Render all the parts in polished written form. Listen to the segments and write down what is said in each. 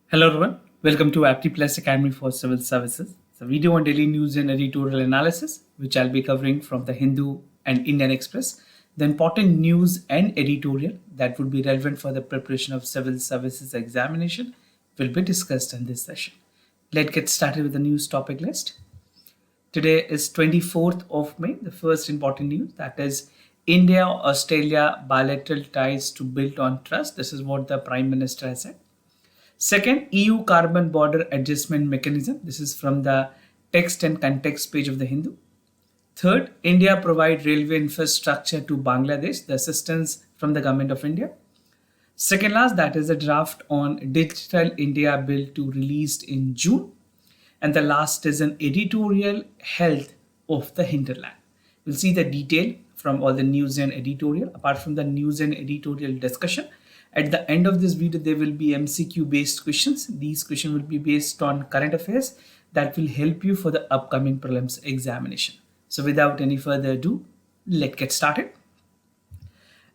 Hello everyone, welcome to Apti Plus Academy for Civil Services. It's a video on daily news and editorial analysis, which I'll be covering from the Hindu and Indian Express. The important news and editorial that would be relevant for the preparation of civil services examination will be discussed in this session. Let's get started with the news topic list. Today is 24th of May, the first important news, that is India-Australia bilateral ties to build on trust. This is what the Prime Minister has said. Second, EU carbon border adjustment mechanism. This is from the text and context page of the Hindu. Third, India provide railway infrastructure to Bangladesh, the assistance from the government of India. Second last, that is a draft on Digital India bill to released in June. And the last is an editorial health of the hinterland. We'll see the detail from all the news and editorial. Apart from the news and editorial discussion, at the end of this video, there will be MCQ based questions. These questions will be based on current affairs that will help you for the upcoming prelims examination. So without any further ado, let's get started.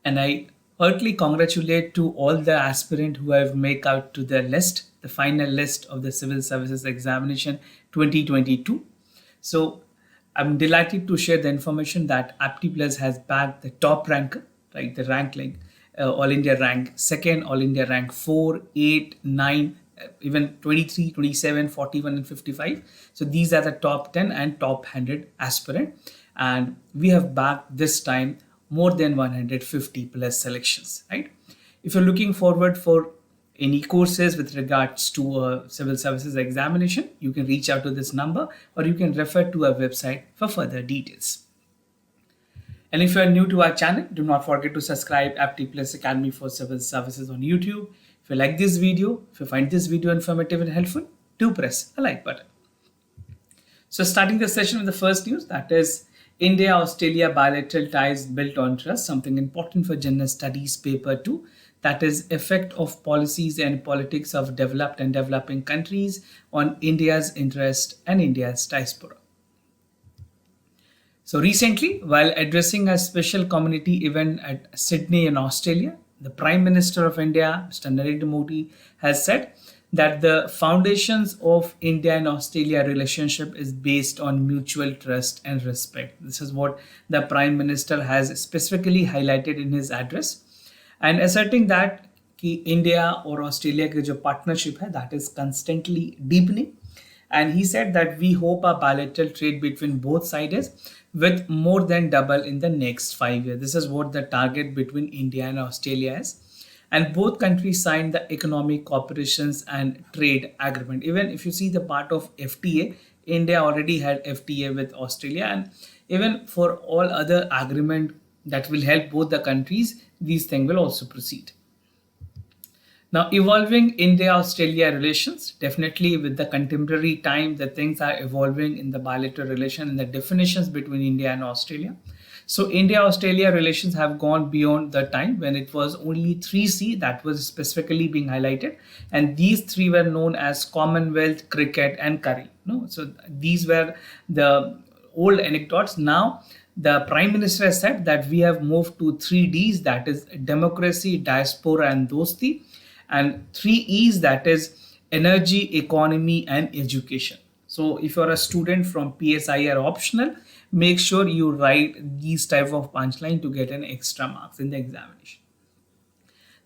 And I heartily congratulate to all the aspirants who have made out to the list, the final list of the Civil Services Examination 2022. So I'm delighted to share the information that Apti Plus has bagged the top ranker, right? The rank link. All India rank 2nd, All India rank 4, 8, 9, even 23, 27, 41 and 55. So these are the top 10 and top 100 aspirant. And we have backed this time more than 150 plus selections, right? If you're looking forward for any courses with regards to a civil services examination, you can reach out to this number or you can refer to our website for further details. And if you are new to our channel, do not forget to subscribe Apti Plus Academy for Civil Services on YouTube. If you like this video, if you find this video informative and helpful, do press a like button. So starting the session with the first news, that is India-Australia bilateral ties built on trust, something important for General Studies paper 2. That is effect of policies and politics of developed and developing countries on India's interest and India's diaspora. So recently, while addressing a special community event at Sydney in Australia, the Prime Minister of India, Mr. Narendra Modi, has said that the foundations of India and Australia relationship is based on mutual trust and respect. This is what the Prime Minister has specifically highlighted in his address, and asserting that India or Australia के जो partnership है, that is constantly deepening. And he said that we hope a bilateral trade between both sides with more than double in the next 5 years. This is what the target between India and Australia is. And both countries signed the economic cooperations and trade agreement. Even if you see the part of FTA, India already had FTA with Australia, and even for all other agreement that will help both the countries, these things will also proceed. Now, evolving India-Australia relations, definitely with the contemporary time, the things are evolving in the bilateral relation and the definitions between India and Australia. So India-Australia relations have gone beyond the time when it was only 3C that was specifically being highlighted. And these three were known as Commonwealth, Cricket and Curry. No? So these were the old anecdotes. Now, the Prime Minister has said that we have moved to 3Ds, that is democracy, diaspora and dosti. And 3Es, that is energy, economy, and education. So if you're a student from PSI or optional, make sure you write these type of punchline to get an extra marks in the examination.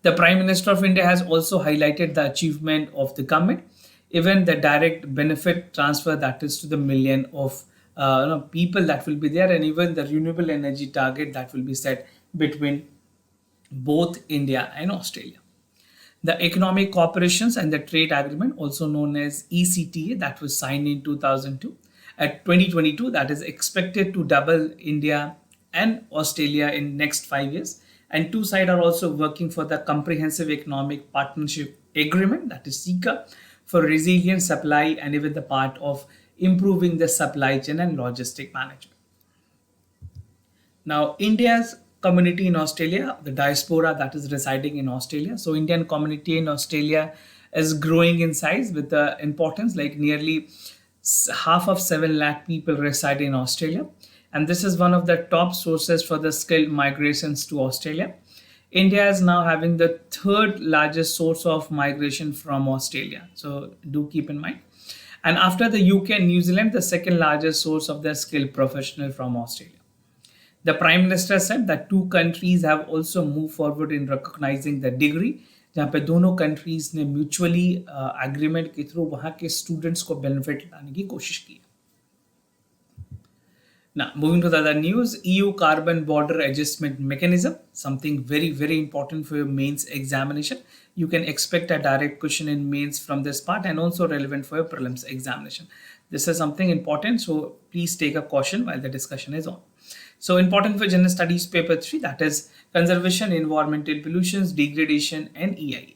The Prime Minister of India has also highlighted the achievement of the government, even the direct benefit transfer, that is to the million of people that will be there, and even the renewable energy target that will be set between both India and Australia. The Economic Cooperations and the Trade Agreement, also known as ECTA, that was signed in 2002. At 2022, that is expected to double India and Australia in next 5 years. And two sides are also working for the Comprehensive Economic Partnership Agreement, that is CEPA, for resilient supply and even the part of improving the supply chain and logistic management. Now, India's community in Australia, the diaspora that is residing in Australia. So Indian community in Australia is growing in size with the importance, like nearly half of 7 lakh people reside in Australia. And this is one of the top sources for the skilled migrations to Australia. India is now having the third largest source of migration from Australia. So do keep in mind. And after the UK and New Zealand, the second largest source of the skilled professional from Australia. The Prime Minister said that two countries have also moved forward in recognizing the degree, जहाँ पे दोनों countries ने mutually agreement के through वहाँ के students को benefit लाने की कोशिश की. Now, moving to the other news, EU carbon border adjustment mechanism, something very, very important for your mains examination. You can expect a direct question in mains from this part and also relevant for your prelims examination. This is something important, so please take a caution while the discussion is on. So important for general studies paper 3, that is conservation, environmental pollutions, degradation and EIA.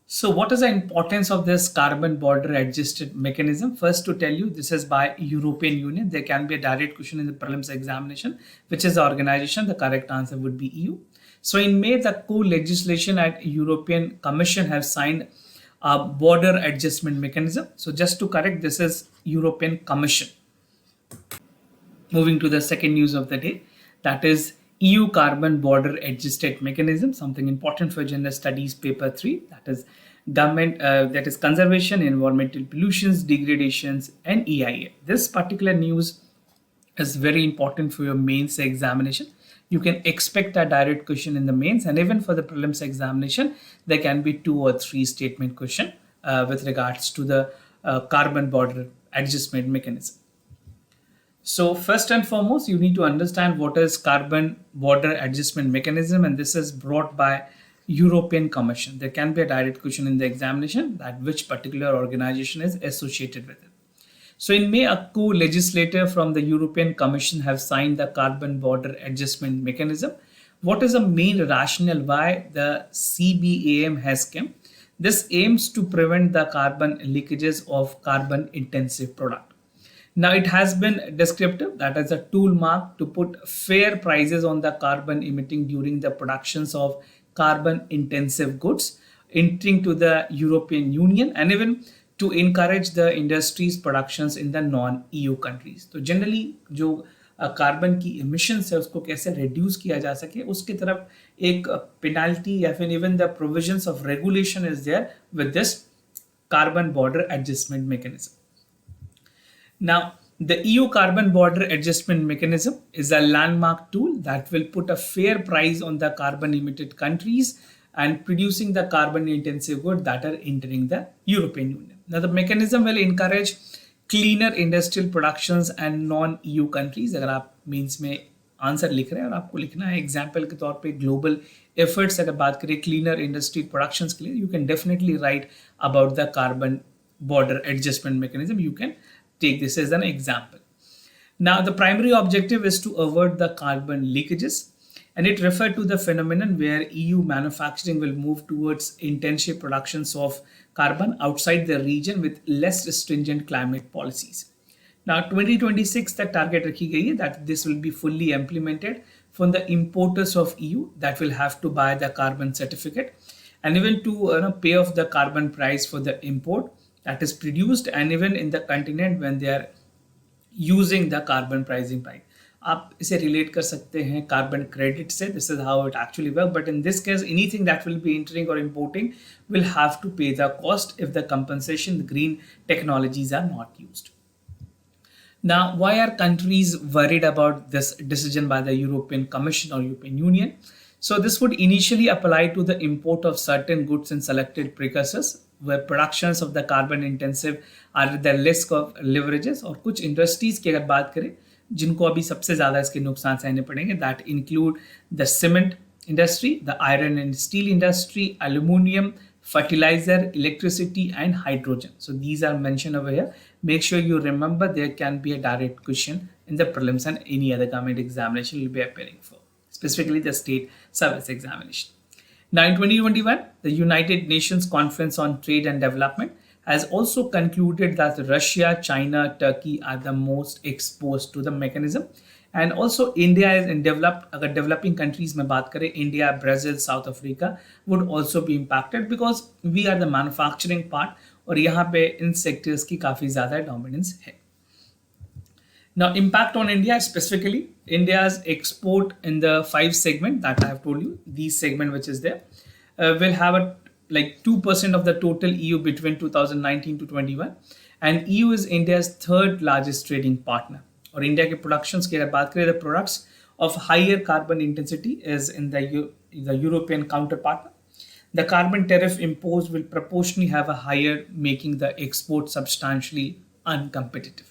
So what is the importance of this carbon border adjusted mechanism? First, to tell you, this is by European Union. There can be a direct question in the prelims examination, which is the organization. The correct answer would be EU. So in May, the co-legislation at European Commission have signed a border adjustment mechanism. So just to correct, this is European Commission. Moving to the second news of the day, that is EU carbon border adjusted mechanism, something important for general studies paper 3, that is government, that is conservation, environmental pollutions, degradations and EIA. This particular news is very important for your mains examination. You can expect a direct question in the mains, and even for the prelims examination, there can be 2 or 3 statement question with regards to the carbon border adjustment mechanism. So first and foremost, you need to understand what is carbon border adjustment mechanism, and this is brought by European Commission. There can be a direct question in the examination that which particular organization is associated with it. So in May, a co-legislator from the European Commission have signed the carbon border adjustment mechanism. What is the main rationale why the CBAM has come? This aims to prevent the carbon leakages of carbon intensive product. Now it has been descriptive, that is a tool mark to put fair prices on the carbon emitting during the productions of carbon intensive goods entering to the European Union, and even to encourage the industry's productions in the non-EU countries. तो generally जो carbon की emissions है उसको कैसे reduce किया जा सके उसकी तरफ एक penalty या फिर even the provisions of regulation is there with this carbon border adjustment mechanism. Now, the EU carbon border adjustment mechanism is a landmark tool that will put a fair price on the carbon emitted countries and producing the carbon intensive goods that are entering the European Union. Now, the mechanism will encourage cleaner industrial productions and non-EU countries. अगर आप means में answer लिख रहे हैं और आपको लिखना है एग्जाम्पल के तौर पे ग्लोबल एफर्ट्स अगर बात करें क्लीनर इंडस्ट्री प्रोडक्शंस के लिए, you can definitely right about the carbon border adjustment mechanism. You can take this as an example. Now, the primary objective is to avert the carbon leakages, and it referred to the phenomenon where EU manufacturing will move towards intensive productions of carbon outside the region with less stringent climate policies. Now, 2026 the target rakhi gayi hai that this will be fully implemented from the importers of EU that will have to buy the carbon certificate, and even to pay off the carbon price for the import that is produced, and even in the continent when they are using the carbon pricing price. आप इसे relate कर सकते हैं carbon credit से. This is how it actually works. But in this case, anything that will be entering or importing will have to pay the cost if the compensation, the green technologies are not used. Now, why are countries worried about this decision by the European Commission or European Union? So this would initially apply to the import of certain goods and selected precursors where productions of the carbon intensive are at the risk of leverages. और कुछ industries की अगर बात करें जिनको अभी सबसे ज़्यादा इसके नुकसान सहने पड़ेंगे, that include the cement industry, the iron and steel industry, aluminium, fertilizer, electricity and hydrogen. So these are mentioned over here. Make sure you remember there can be a direct question in the prelims and any other government examination you'll be appearing for, specifically the state service examination. Now in 2021, the United Nations Conference on Trade and Development has also concluded that Russia, China, Turkey are the most exposed to the mechanism. And also India is in अगर developing countries में बात करें, India, Brazil, South Africa would also be impacted because we are the manufacturing part और यहाँ पे इन sectors की काफ़ी ज़्यादा dominance है. Now, impact on India specifically, India's export in the five segment that I have told you, these segment which is there, will have a like 2% of the total EU between 2019 to 21, and EU is India's third largest trading partner. और India के productions की अगर बात करें, the products of higher carbon intensity is in the European counterpart. The carbon tariff imposed will proportionally have a higher, making the export substantially uncompetitive.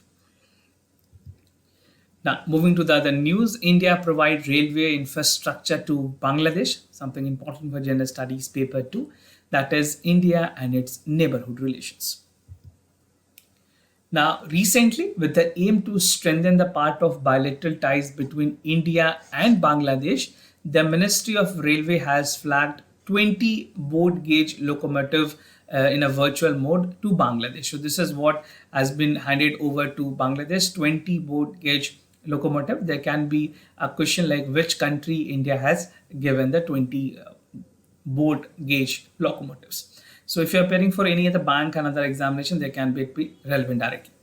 Now, moving to the other news, India provide railway infrastructure to Bangladesh, something important for General Studies paper 2, that is India and its neighborhood relations. Now, recently, with the aim to strengthen the part of bilateral ties between India and Bangladesh, the Ministry of Railway has flagged 20 board gauge locomotive in a virtual mode to Bangladesh. So this is what has been handed over to Bangladesh, 20 board gauge locomotive. There can be a question like which country India has given the 20 board gauge locomotives. So if you're preparing for any other bank and other examination, they can be relevant directly.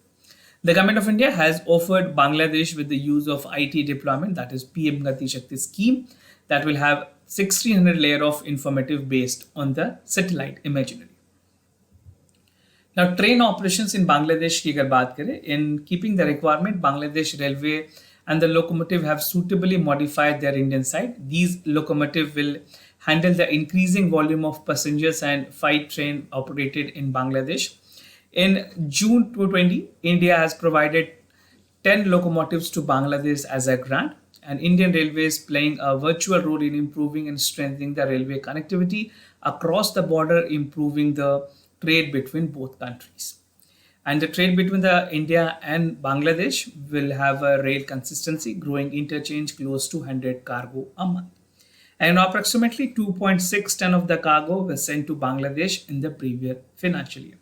The government of India has offered Bangladesh with the use of IT deployment, that is PM Gati Shakti scheme, that will have 1600 layer of informative based on the satellite imagery. Now, train operations in Bangladesh की अगर बात करें, in keeping the requirement, Bangladesh Railway and the locomotive have suitably modified their Indian side. These locomotive will handle the increasing volume of passengers and freight train operated in Bangladesh. In June 2020, India has provided 10 locomotives to Bangladesh as a grant, and Indian Railways playing a virtual role in improving and strengthening the railway connectivity across the border, improving the trade between both countries. And the trade between the India and Bangladesh will have a rail consistency, growing interchange close to 100 cargo a month. And approximately 2.6 ton of the cargo was sent to Bangladesh in the previous financial year.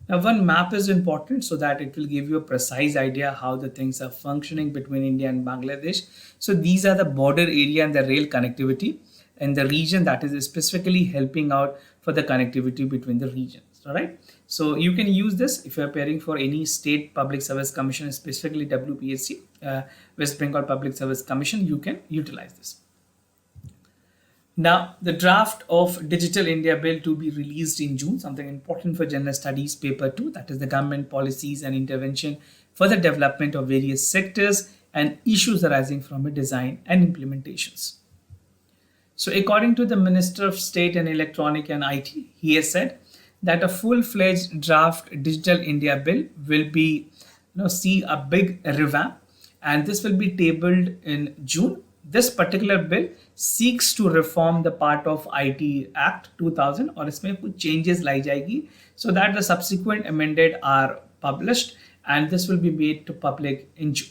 Now, one map is important so that it will give you a precise idea how the things are functioning between India and Bangladesh. So these are the border area and the rail connectivity in the region that is specifically helping out for the connectivity between the regions. All right. So you can use this if you're preparing for any state public service commission, specifically WBCS, West Bengal Public Service Commission, you can utilize this. Now, the draft of Digital India Bill to be released in June, something important for General Studies paper 2, that is the government policies and intervention for the development of various sectors and issues arising from a design and implementations. So according to the Minister of State and Electronic and IT, he has said that a full-fledged draft Digital India Bill will be, see a big revamp, and this will be tabled in June. This particular bill seeks to reform the part of IT Act 2000 और इसमें कुछ changes लाई जाएगी so that the subsequent amended are published, and this will be made to public in June.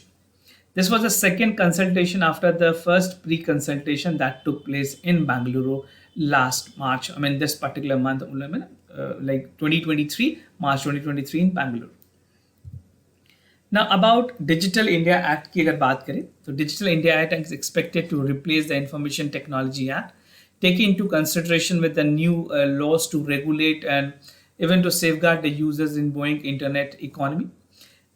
This was the second consultation after the first pre-consultation that took place in Bangalore last March. I mean this particular month, like 2023, March 2023 in Bangalore. Now, about Digital India Act की अगर बात करें, तो Digital India Act is expected to replace the Information Technology Act, taking into consideration with the new laws to regulate and even to safeguard the users in booming internet economy.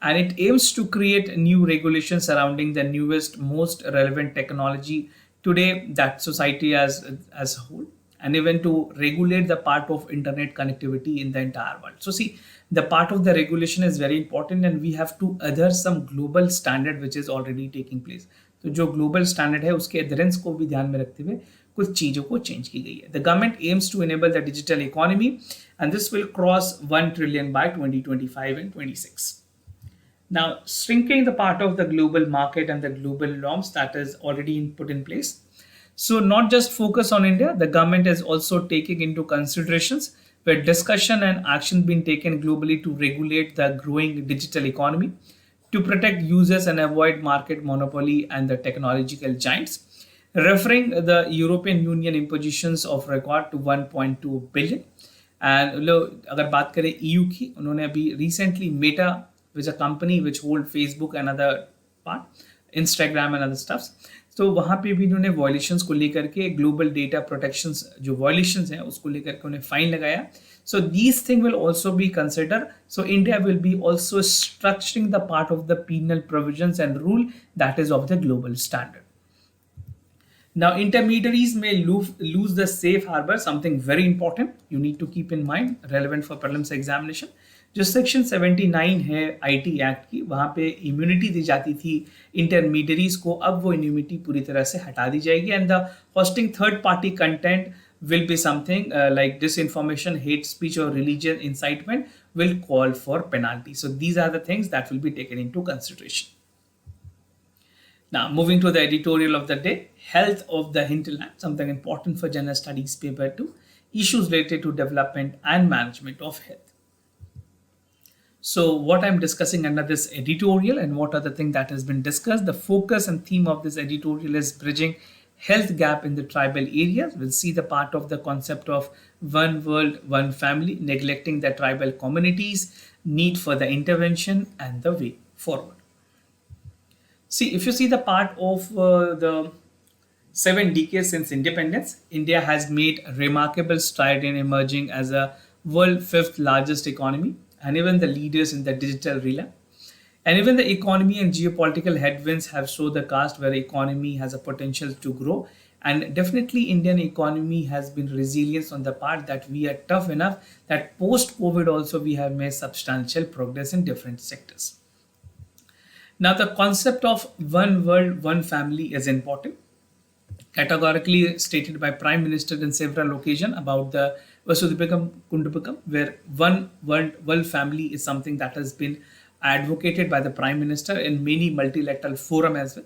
And it aims to create new regulations surrounding the newest, most relevant technology today that society as a whole, and even to regulate the part of internet connectivity in the entire world. So see, the part of the regulation is very important, and we have to adhere some global standard which is already taking place. तो जो global standard है उसके adherence को भी ध्यान में रखते हुए कुछ चीजों को change की गई है. The government aims to enable the digital economy, and this will cross 1 trillion by 2025 and 26. Now, shrinking the part of the global market and the global norms that is already put in place. So not just focus on India, the government is also taking into considerations where discussion and action being taken globally to regulate the growing digital economy, to protect users and avoid market monopoly and the technological giants, referring the European Union impositions of record to 1.2 billion. And अगर बात करें EU की, उन्होंने अभी recently Meta, which is a company which hold Facebook and other part, Instagram and other stuffs. तो वहाँ पे भी इन्होंने वायलेशंस को लेकर के ग्लोबल डेटा प्रोटेक्शंस जो वायलेशंस हैं उसको लेकर के उन्हें फाइन लगाया. So these things will also be considered. So India will be also structuring the part of the penal provisions and rule that is of the global standard. Now, intermediaries may lose the safe harbor, something very important you need to keep in mind, relevant for prelims examination. जो section 79 है IT act की, वहाँ पे immunity दी जाती थी intermediaries को, अब वो इम्यूनिटी पूरी तरह से हटा दी जाएगी. And the hosting third party content will be something like disinformation, hate speech, or religion incitement will call for penalty. So these are the things that will be taken into consideration. Now, moving to the editorial of the day, health of the hinterland, something important for general studies paper 2, issues related to development and management of health. So what I'm discussing under this editorial and what are the things that has been discussed, the focus and theme of this editorial is bridging health gap in the tribal areas. We'll see the part of the concept of one world, one family, neglecting the tribal communities, need for the intervention and the way forward. See, if you see the part of the 7 decades since independence, India has made a remarkable stride in emerging as a world 5th largest economy and even the leaders in the digital realm. And even the economy and geopolitical headwinds have shown the cast where economy has a potential to grow. And definitely Indian economy has been resilient on the part that we are tough enough that post-COVID also we have made substantial progress in different sectors. Now the concept of one world, one family is important. Categorically stated by Prime Minister in several occasions about the Vasudhipakam Kundupakam, where one world, one family is something that has been advocated by the Prime Minister in many multilateral forums as well.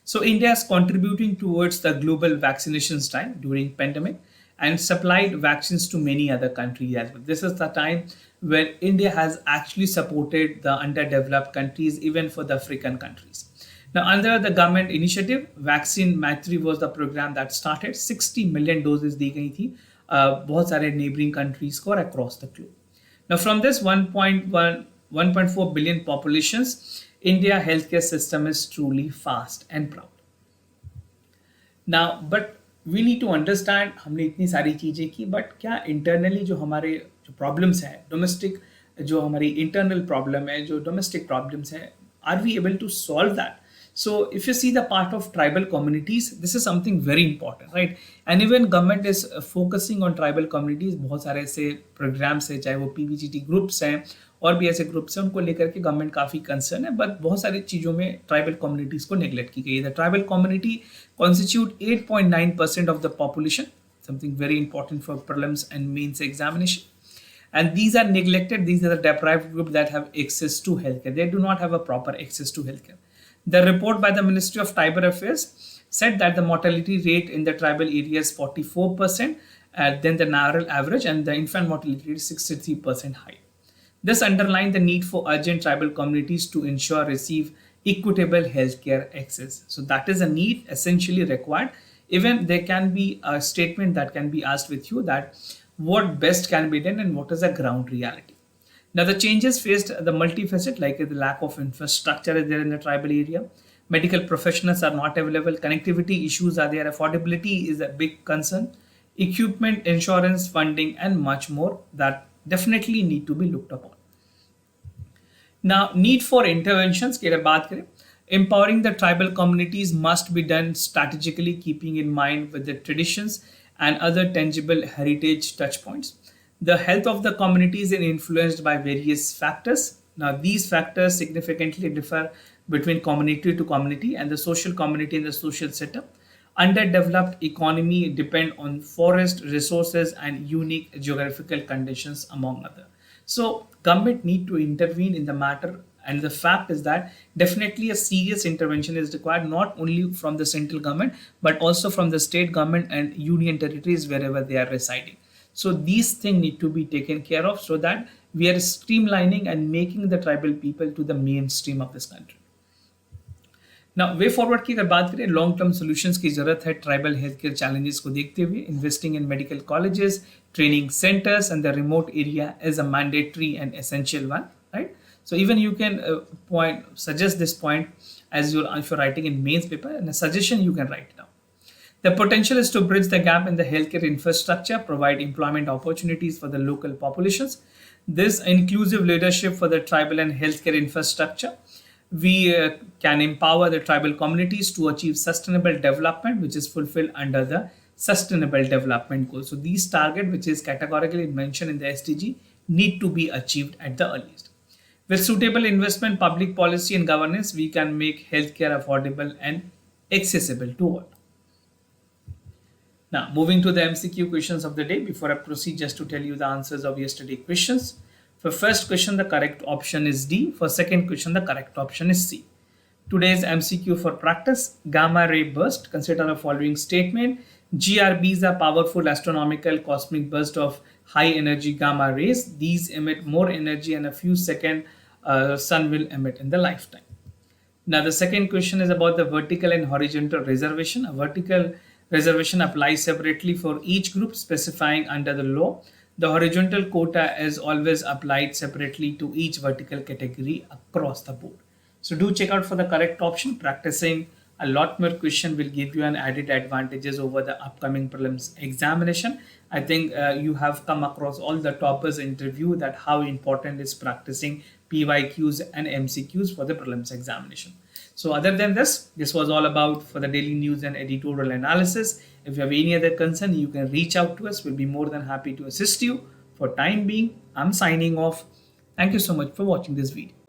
So India is contributing towards the global vaccination drive during pandemic and supplied vaccines to many other countries as well. This is the time where India has actually supported the underdeveloped countries, even for the African countries. Now, under the government initiative, Vaccine Maitri was the program that started. 60 million doses दी गई थी बहुत सारे neighboring countries को across the globe. Now, from this 1.4 billion populations, India healthcare system is truly fast and proud. Now, but we need to understand, हमने इतनी सारी चीजें की, but क्या internally जो हमारे जो problems हैं, domestic जो हमारी internal problem है, जो domestic problems हैं, are we able to solve that? So if you see the part of tribal communities, this is something very important, right? And even government is focusing on tribal communities. बहुत सारे ऐसे programs हैं, चाहे वो PVGT groups हैं और भी ऐसे ग्रुप्स हैं, उनको लेकर के गवर्नमेंट काफ़ी कंसर्न है, बट बहुत सारी चीज़ों में ट्राइबल कम्युनिटीज़ को नेग्लेक्ट की गई है. The tribal community constitute 8.9% of the population, something very important for prelims and mains examination. And these are neglected. These are the deprived group that have access to healthcare. They do not have a proper access to healthcare. The report by the Ministry of Tribal Affairs said that the mortality rate in the tribal area is 44%, than the national average, and the infant mortality rate is 63% high. This underlined the need for urgent tribal communities to ensure receive equitable healthcare access. So that is a need essentially required. Even there can be a statement that can be asked with you that what best can be done and what is the ground reality. Now the changes faced the multifaceted, like the lack of infrastructure is there in the tribal area. Medical professionals are not available. Connectivity issues are there. Affordability is a big concern. Equipment, insurance, funding, and much more that definitely need to be looked upon. Now, need for interventions की अगर बात करें, empowering the tribal communities must be done strategically, keeping in mind with the traditions and other tangible heritage touch points. The health of the communities is influenced by various factors. Now, these factors significantly differ between community to community and the social community and the social setup. Underdeveloped economy depend on forest resources and unique geographical conditions among others. So government need to intervene in the matter, and the fact is that definitely a serious intervention is required, not only from the central government but also from the state government and union territories wherever they are residing. So these things need to be taken care of so that we are streamlining and making the tribal people to the mainstream of this country. Now, way forward की अगर बात करें, long term solutions की जरूरत है tribal health care challenges को देखते हुए. Investing in medical colleges, training centres and the remote area is a mandatory and essential one, right? So even you can suggest this point as if you're writing in mains paper, and a suggestion you can write down. The potential is to bridge the gap in the healthcare infrastructure, provide employment opportunities for the local populations. This inclusive leadership for the tribal and healthcare infrastructure. We can empower the tribal communities to achieve sustainable development, which is fulfilled under the Sustainable Development Goals. So these targets, which is categorically mentioned in the SDG, need to be achieved at the earliest. With suitable investment, public policy, and governance, we can make healthcare affordable and accessible to all. Now, moving to the MCQ questions of the day, before I proceed, just to tell you the answers of yesterday's questions. For first question, the correct option is D. For second question, the correct option is C. Today's MCQ for practice, gamma ray burst. Consider the following statement. GRBs are powerful astronomical cosmic bursts of high energy gamma rays. These emit more energy in a few seconds sun will emit in the lifetime. Now, the second question is about the vertical and horizontal reservation. A vertical reservation applies separately for each group specifying under the law. The horizontal quota is always applied separately to each vertical category across the board. So do check out for the correct option. Practicing a lot more question will give you an added advantages over the upcoming prelims examination. I think you have come across all the toppers interview that how important is practicing PYQs and MCQs for the prelims examination. So other than this was all about for the daily news and editorial analysis. If you have any other concern, you can reach out to us. We'll be more than happy to assist you. For time being, I'm signing off. Thank you so much for watching this video.